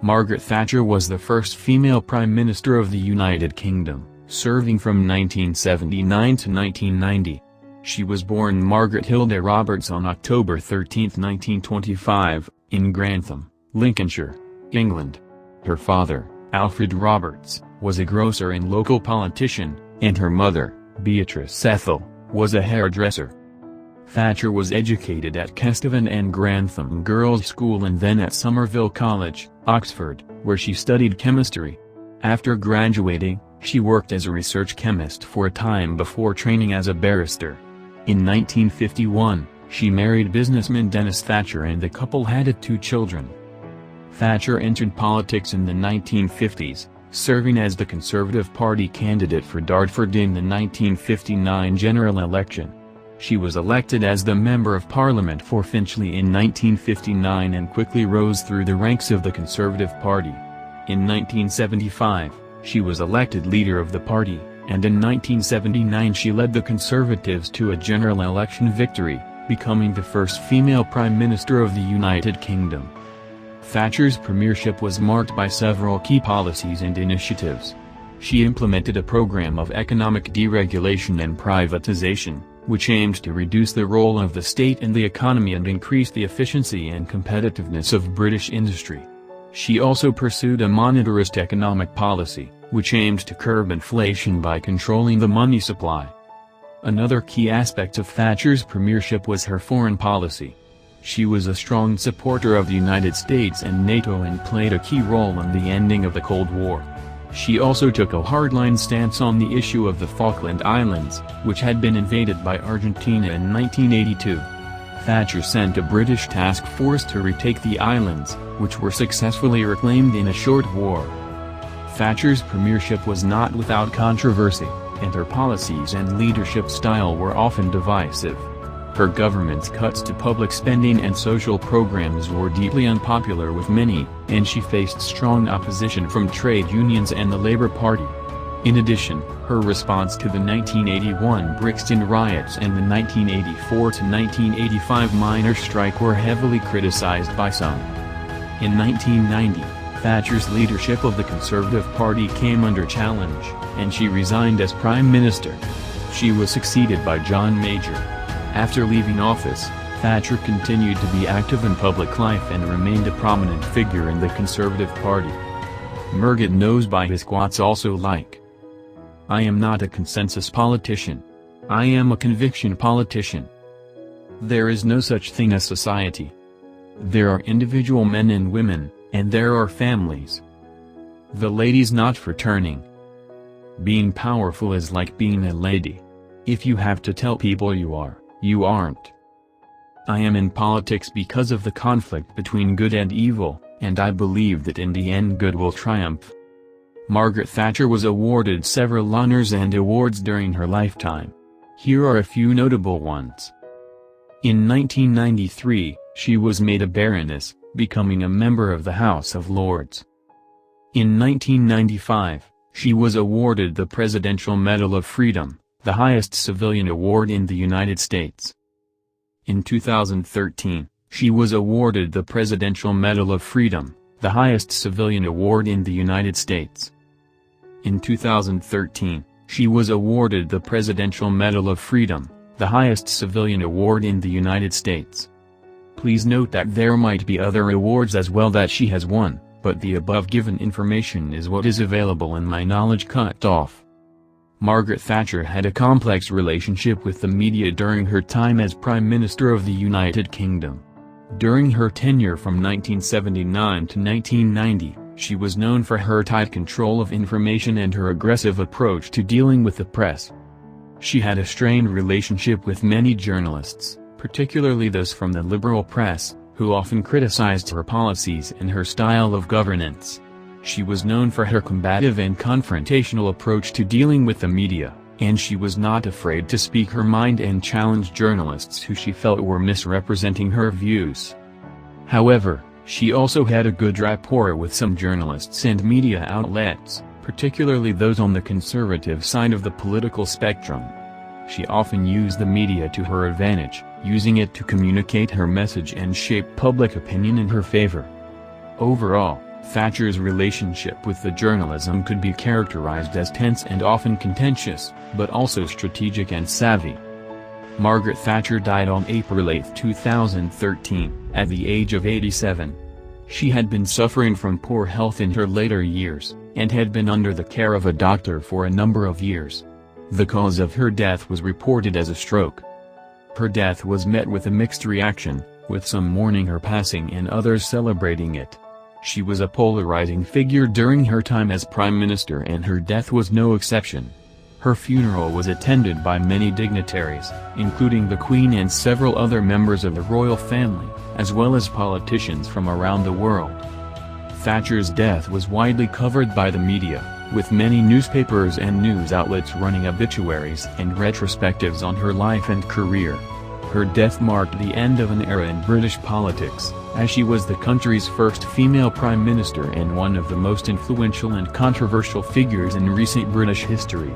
Margaret Thatcher was the first female Prime Minister of the United Kingdom, serving from 1979 to 1990. She was born Margaret Hilda Roberts on October 13, 1925, in Grantham, Lincolnshire, England. Her father, Alfred Roberts, was a grocer and local politician, and her mother, Beatrice Ethel, was a hairdresser. Thatcher was educated at Kesteven and Grantham Girls' School and then at Somerville College, Oxford, where she studied chemistry. After graduating, she worked as a research chemist for a time before training as a barrister. In 1951, she married businessman Dennis Thatcher and the couple had 2 children. Thatcher entered politics in the 1950s, serving as the Conservative Party candidate for Dartford in the 1959 general election. She was elected as the Member of Parliament for Finchley in 1959 and quickly rose through the ranks of the Conservative Party. In 1975, she was elected leader of the party, and in 1979 she led the Conservatives to a general election victory, becoming the first female Prime Minister of the United Kingdom. Thatcher's premiership was marked by several key policies and initiatives. She implemented a program of economic deregulation and privatization, which aimed to reduce the role of the state in the economy and increase the efficiency and competitiveness of British industry. She also pursued a monetarist economic policy, which aimed to curb inflation by controlling the money supply. Another key aspect of Thatcher's premiership was her foreign policy. She was a strong supporter of the United States and NATO and played a key role in the ending of the Cold War. She also took a hardline stance on the issue of the Falkland Islands, which had been invaded by Argentina in 1982. Thatcher sent a British task force to retake the islands, which were successfully reclaimed in a short war. Thatcher's premiership was not without controversy, and her policies and leadership style were often divisive. Her government's cuts to public spending and social programs were deeply unpopular with many, and she faced strong opposition from trade unions and the Labour Party. In addition, her response to the 1981 Brixton riots and the 1984–1985 miners' strike were heavily criticized by some. In 1990, Thatcher's leadership of the Conservative Party came under challenge, and she resigned as Prime Minister. She was succeeded by John Major. After leaving office, Thatcher continued to be active in public life and remained a prominent figure in the Conservative Party. Margret knows by his quotes also like, "I am not a consensus politician. I am a conviction politician. There is no such thing as society. There are individual men and women, and there are families. The lady's not for turning. Being powerful is like being a lady. If you have to tell people you are, you aren't. I am in politics because of the conflict between good and evil, and I believe that in the end good will triumph." Margaret Thatcher was awarded several honors and awards during her lifetime. Here are a few notable ones. In 1993, she was made a baroness, becoming a member of the House of Lords. In 1995, she was awarded the Presidential Medal of Freedom, the highest civilian award in the United States. In 2013, she was awarded the Presidential Medal of Freedom, the highest civilian award in the United States. In 2013, she was awarded the Presidential Medal of Freedom, the highest civilian award in the United States. Please note that there might be other awards as well that she has won, but the above given information is what is available in my knowledge cut off. Margaret Thatcher had a complex relationship with the media during her time as Prime Minister of the United Kingdom. During her tenure from 1979 to 1990, she was known for her tight control of information and her aggressive approach to dealing with the press. She had a strained relationship with many journalists, particularly those from the liberal press, who often criticized her policies and her style of governance. She was known for her combative and confrontational approach to dealing with the media, and she was not afraid to speak her mind and challenge journalists who she felt were misrepresenting her views. However, she also had a good rapport with some journalists and media outlets, particularly those on the conservative side of the political spectrum. She often used the media to her advantage, using it to communicate her message and shape public opinion in her favor. Overall, Thatcher's relationship with the journalism could be characterized as tense and often contentious, but also strategic and savvy. Margaret Thatcher died on April 8, 2013, at the age of 87. She had been suffering from poor health in her later years, and had been under the care of a doctor for a number of years. The cause of her death was reported as a stroke. Her death was met with a mixed reaction, with some mourning her passing and others celebrating it. She was a polarizing figure during her time as Prime Minister, and her death was no exception. Her funeral was attended by many dignitaries, including the Queen and several other members of the royal family, as well as politicians from around the world. Thatcher's death was widely covered by the media, with many newspapers and news outlets running obituaries and retrospectives on her life and career. Her death marked the end of an era in British politics, as she was the country's first female prime minister and one of the most influential and controversial figures in recent British history.